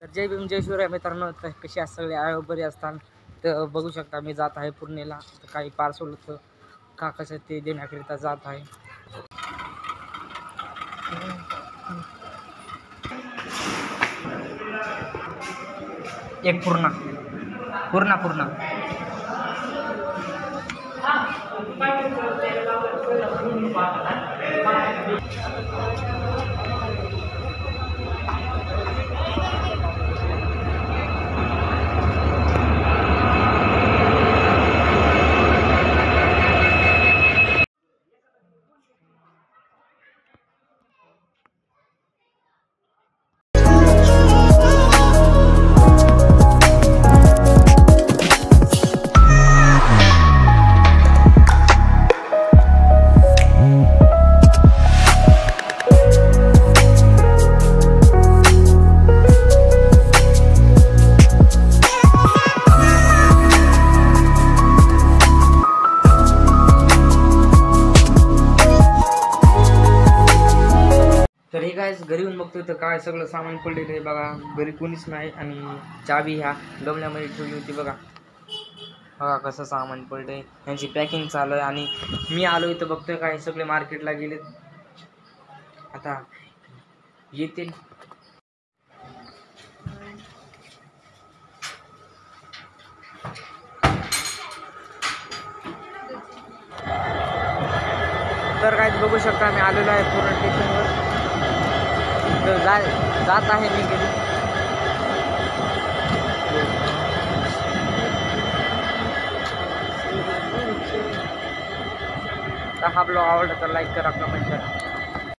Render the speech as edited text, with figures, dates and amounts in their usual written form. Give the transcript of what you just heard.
तर जय भीम जय शिवराय मित्रांनो, तर कशी असतात सगळे बरे असतात. तर बघू शकता मी जात आहे पूर्णेला. तर काही पार्सल होतं काकाचं ते देण्याकरिता जात आहे. एक पूर्ण पूर्ण पूर्ण तर हे काय घरी येऊन बघतोय तर काय सगळं सामान पडलेलं आहे बघा. घरी कोणीच नाही आणि चावी ह्या गमल्यामध्ये ठेवली होती बघा. बघा कसं सामान पडलंय, यांची पॅकिंग चालू आहे. आणि मी आलो इथं बघतोय काय सगळे मार्केटला गेलेत, आता येतील. तर काय बघू शकता मी आलेलो आहे पूर्ण स्टेशनवर. तर जात आहे मी गेली. तर हा ब्लॉग आवडला तर लाईक करा, कमेंट करा.